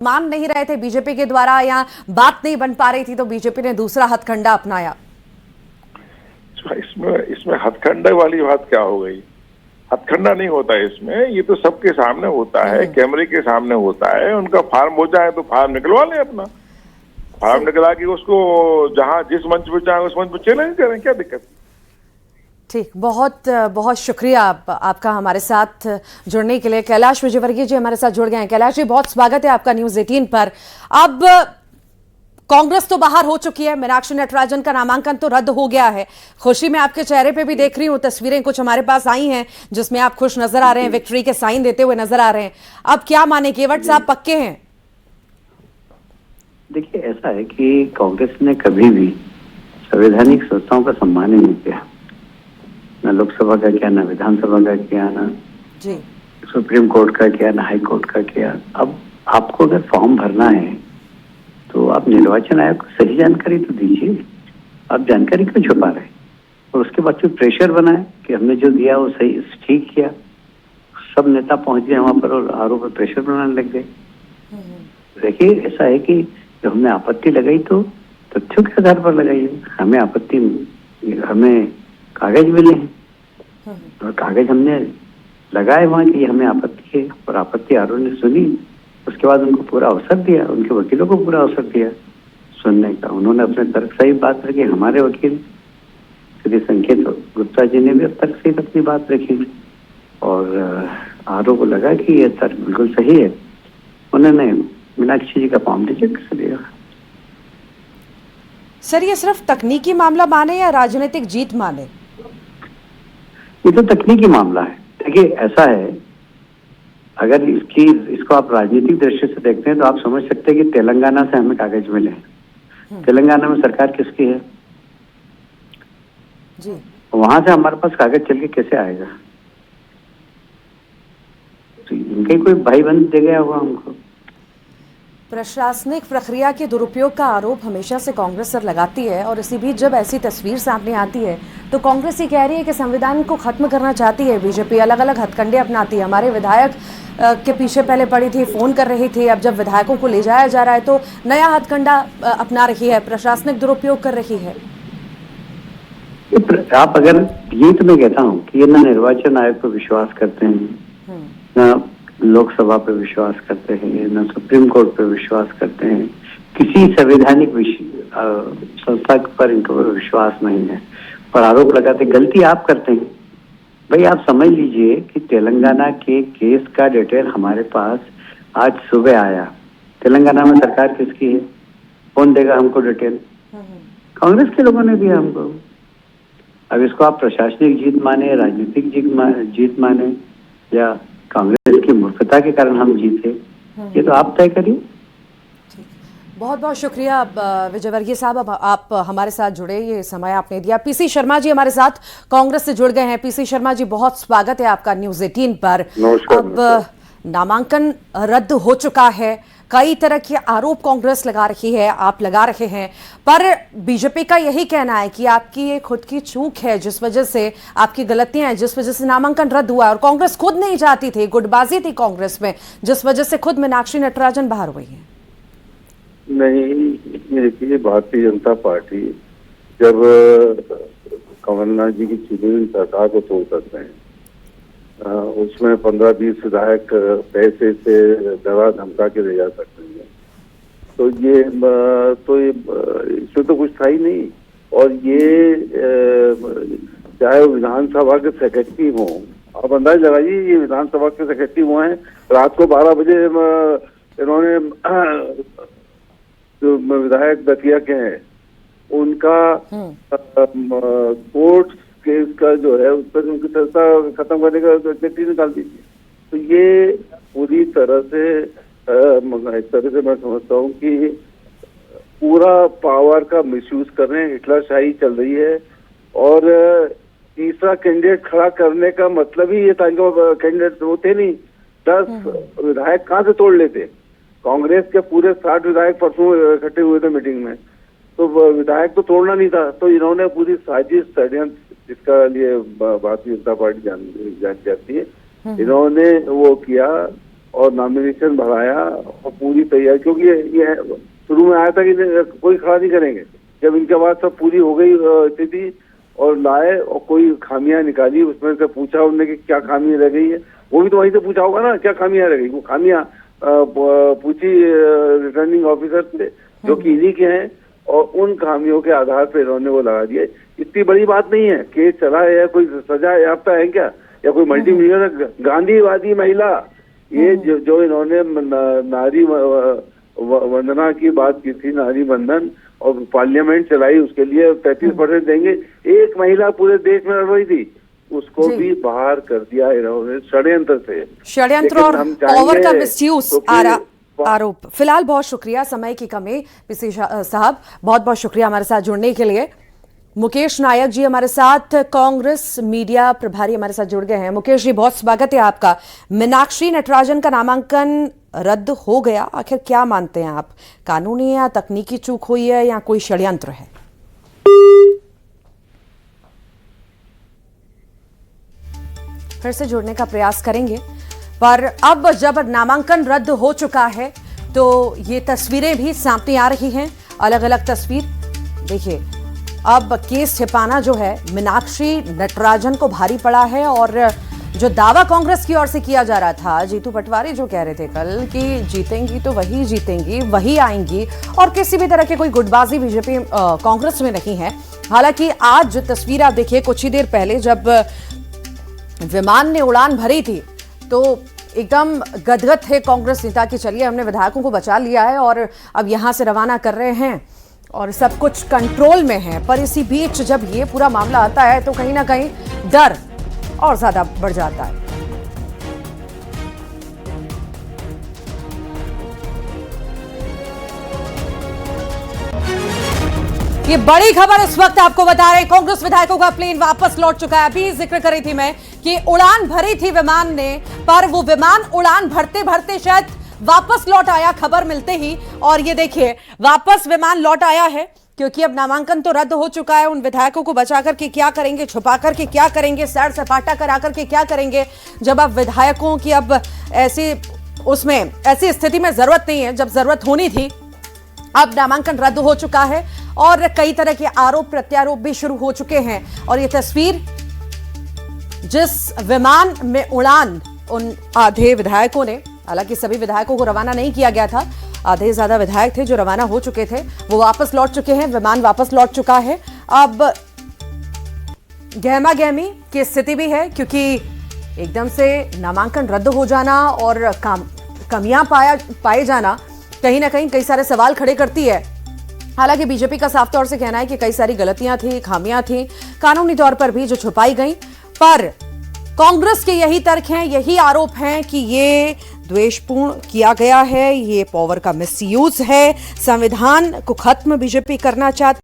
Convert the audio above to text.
मान नहीं रहे थे बीजेपी के द्वारा या बात नहीं बन पा रही थी तो बीजेपी ने दूसरा हथकंडा अपनाया। इसमें हथकंडे वाली बात क्या हो गई? हथकंडा नहीं होता है इसमें, ये तो सबके सामने होता है, कैमरे के सामने होता है। उनका फार्म हो जाए तो फार्म निकलवा लें, अपना फार्म निकला के उसको जहां जिस मंच पे चाहे उस मंच पे चैलेंज करें, क्या दिक्कत? ठीक, बहुत बहुत शुक्रिया आपका हमारे साथ जुड़ने के लिए। कैलाश विजयवर्गीय जी हमारे साथ जुड़ गए हैं। कैलाश जी, बहुत स्वागत है आपका न्यूज़ 18 पर। अब कांग्रेस तो बाहर हो चुकी है, मीनाक्षी नटराजन का नामांकन तो रद्द हो गया है। खुशी मैं आपके चेहरे पे भी देख रही हूं, तस्वीरें कुछ हमारे पास आई हैं जिसमें आप खुश नजर आ रहे हैं, विक्ट्री के साइन देते हुए नजर आ रहे हैं। अब क्या माने, केवट साहब पक्के हैं? देखिए, ऐसा है कि कांग्रेस ने कभी भी संवैधानिक संस्थाओं का सम्मान ही नहीं किया, ना लोकसभा का किया, ना विधानसभा का किया, ना जी सुप्रीम कोर्ट का किया, ना हाई कोर्ट का किया। अब आपको अगर फॉर्म भरना है तो आप निर्वाचन आयोग को सही जानकारी तो दीजिए। आप जानकारी क्यों छुपा रहे? और उसके बाद फिर प्रेशर बनाए कि हमने जो दिया वो सही ठीक किया। सब नेता पहुंच गए वहां पर और आरोप पर प्रेशर बनाने लग गए। देखिए, ऐसा है कि जब हमने आपत्ति लगाई तो तथ्यों के आधार पर लगाई है। हमें कागज मिले हैं और कागज हमने लगाए वहां कि हमें आपत्ति है, और आपत्ति आरोप ने सुनी। उसके बाद उनको पूरा अवसर दिया, उनके वकीलों को पूरा अवसर दिया सुनने का। उन्होंने अपने तर्क सही बात रखी। हमारे वकील श्री संकेत गुप्ता जी ने भी तर्क सही अपनी बात रखी और आरोप लगा कि यह तर्क बिल्कुल सही है। उन्होंने मीनाक्षी जी का फॉर्म रिजेक्ट कर दिया। सर, ये सिर्फ तकनीकी मामला माने या राजनीतिक जीत माने? ये तो तकनीकी मामला है। देखिए, ऐसा है, अगर इसको आप राजनीतिक दृष्टि से देखते हैं तो आप समझ सकते हैं कि तेलंगाना से हमें कागज मिले। तेलंगाना में सरकार किसकी है जी, वहां से हमारे पास कागज चल के कैसे आएगा? तो इनका कोई भाई बंद दे गया होगा हमको। प्रशासनिक प्रक्रिया के दुरुपयोग का आरोप हमेशा से कांग्रेस सर लगाती है, और इसी बीच जब ऐसी तस्वीर सामने आती है तो कांग्रेस ये कह रही है कि संविधान को खत्म करना चाहती है। बीजेपी अलग अलग हथकंडे अपनाती है। हमारे विधायक के पीछे पहले पड़ी थी, फोन कर रही थी, अब जब विधायकों को ले जाया जा रहा है तो नया हथकंडा अपना रही है, प्रशासनिक दुरुपयोग कर रही है। आप अगर ये तो मैं कहता हूँ कि ये ना निर्वाचन आयोग पर विश्वास करते हैं, ना लोकसभा पे विश्वास करते हैं, ना सुप्रीम कोर्ट पे विश्वास करते हैं। किसी संवैधानिक संस्था पर इनको विश्वास नहीं है और आरोप लगाते। गलती आप करते हैं भाई। आप समझ लीजिए कि तेलंगाना के केस का डिटेल हमारे पास आज सुबह आया। तेलंगाना में सरकार किसकी है? कौन देगा हमको डिटेल? कांग्रेस के लोगों ने दिया हमको। अब इसको आप प्रशासनिक जीत माने, राजनीतिक जीत माने, या कांग्रेस की मूर्खता के कारण हम जीते, ये तो आप तय करिए। बहुत बहुत शुक्रिया विजयवर्गीय साहब, अब आप हमारे साथ जुड़े, ये समय आपने दिया। पीसी शर्मा जी हमारे साथ कांग्रेस से जुड़ गए हैं। पीसी शर्मा जी, बहुत स्वागत है आपका न्यूज़ 18 पर। अब नामांकन रद्द हो चुका है, कई तरह के आरोप कांग्रेस लगा रही है, आप लगा रहे हैं, पर बीजेपी का यही कहना है कि आपकी ये खुद की चूक है, जिस वजह से आपकी गलतियां हैं, जिस वजह से नामांकन रद्द हुआ है। और कांग्रेस खुद नहीं चाहती थी, गुटबाजी थी कांग्रेस में, जिस वजह से खुद मीनाक्षी नटराजन बाहर हुई है। नहीं, देखिए, भारतीय जनता पार्टी जब कमलनाथ जी की चुनी हुई सरकार को तोड़ सकते हैं, उसमें 15-20 विधायक पैसे से दवा धमका के ले जा सकते हैं, तो ये इसमें तो कुछ था ही नहीं। और ये चाहे वो विधानसभा के सेक्रेटरी हो, आप अंदाज लगाइए, ये विधानसभा के सेक्रेटरी हुए हैं, रात को 12 बजे इन्होंने जो विधायक दतिया के हैं उनका कोर्ट केस का जो है उस पर उनकी चर्चा खत्म करने का व्यक्ति निकाल दीजिए। तो ये पूरी तरह से इस तरह से मैं समझता हूँ कि पूरा पावर का मिसयूज कर रहे हैं, हिटलरशाही चल रही है। और तीसरा कैंडिडेट खड़ा करने का मतलब ही ये था, इनको कैंडिडेट होते नहीं, 10 विधायक कहाँ से तोड़ लेते? कांग्रेस के पूरे 60 विधायक परसों इकट्ठे हुए थे मीटिंग में, तो विधायक तो तोड़ना नहीं था। तो इन्होंने पूरी साजिश षड्यंत्र, जिसका लिए भारतीय जनता पार्टी जान जाती है, इन्होंने वो किया और नॉमिनेशन भराया और पूरी तैयारी, क्योंकि ये शुरू में आया था कि कोई खड़ा नहीं करेंगे। जब इनके बाद सब पूरी हो गई स्थिति और लाए और कोई खामियां निकाली, उसमें से पूछा उनने कि क्या खामी रह गई है, वो भी तो वहीं से पूछा होगा ना क्या खामियां रह गई। वो खामियां पूछी रिटर्निंग ऑफिसर से जो कि इन्हीं के हैं, और उन खामियों के आधार पर इन्होंने वो लगा दिए। इतनी बड़ी बात नहीं है, केस चला है या कोई सजा याफ्ता है क्या, या कोई मल्टी मिलियनर गांधीवादी महिला, ये जो इन्होंने नारी वंदना की बात की थी, नारी बंधन, और पार्लियामेंट चलाई, उसके लिए 35% देंगे, एक महिला पूरे देश में लड़ रही थी, उसको भी बाहर कर दिया इन्होंने षड्यंत्र से। षड्यंत्र और पावर का मिसयूज आरोप। फिलहाल बहुत शुक्रिया, समय की कमी, पीसी साहब बहुत बहुत शुक्रिया हमारे साथ जुड़ने के लिए। मुकेश नायक जी हमारे साथ, कांग्रेस मीडिया प्रभारी हमारे साथ जुड़ गए हैं। मुकेश जी बहुत स्वागत है आपका। मीनाक्षी नटराजन का नामांकन रद्द हो गया, आखिर क्या मानते हैं आप, कानूनी या तकनीकी चूक हुई है या कोई षड्यंत्र है? फिर से जुड़ने का प्रयास करेंगे, पर अब जब नामांकन रद्द हो चुका है तो ये तस्वीरें भी सामने आ रही हैं, अलग अलग तस्वीर। देखिए अब केस छिपाना जो है मीनाक्षी नटराजन को भारी पड़ा है, और जो दावा कांग्रेस की ओर से किया जा रहा था, जीतू पटवारी जो कह रहे थे कल कि जीतेंगी तो वही जीतेंगी, वही आएंगी, और किसी भी तरह की कोई गुटबाजी बीजेपी कांग्रेस में नहीं है। हालांकि आज जो तस्वीर आप देखिए, कुछ ही देर पहले जब विमान ने उड़ान भरी थी तो एकदम गदगद थे कांग्रेस नेता कि चलिए हमने विधायकों को बचा लिया है और अब यहां से रवाना कर रहे हैं और सब कुछ कंट्रोल में है। पर इसी बीच जब ये पूरा मामला आता है तो कहीं ना कहीं डर और ज्यादा बढ़ जाता है। ये बड़ी खबर इस वक्त आपको बता रहे हैं, कांग्रेस विधायकों का प्लेन वापस लौट चुका है। अभी जिक्र करी थी मैं कि उड़ान भरी थी विमान ने, पर वो विमान उड़ान भरते भरते शायद वापस लौट आया खबर मिलते ही। और ये देखिए वापस विमान लौट आया है, क्योंकि अब नामांकन तो रद्द हो चुका है। उन विधायकों को बचा करके क्या करेंगे, छुपा करके क्या करेंगे, सैर सपाटा करा करके क्या करेंगे, जब अब विधायकों की अब ऐसी स्थिति में जरूरत नहीं है, जब जरूरत होनी थी। अब नामांकन रद्द हो चुका है और कई तरह के आरोप प्रत्यारोप भी शुरू हो चुके हैं। और ये तस्वीर जिस विमान में उड़ान उन आधे विधायकों ने, हालांकि सभी विधायकों को रवाना नहीं किया गया था, आधे ज्यादा विधायक थे जो रवाना हो चुके थे, वो वापस लौट चुके हैं, विमान वापस लौट चुका है। अब गहमा गहमी की स्थिति भी है, क्योंकि एकदम से नामांकन रद्द हो जाना और कमियां पाए जाना कहीं ना कहीं कई सारे सवाल खड़े करती है। हालांकि बीजेपी का साफ तौर से कहना है कि कई सारी गलतियां थी, खामियां थी, कानूनी तौर पर भी जो छुपाई गई, पर कांग्रेस के यही तर्क हैं, यही आरोप हैं कि ये द्वेषपूर्ण किया गया है, ये पावर का मिसयूज है, संविधान को खत्म बीजेपी करना चाहती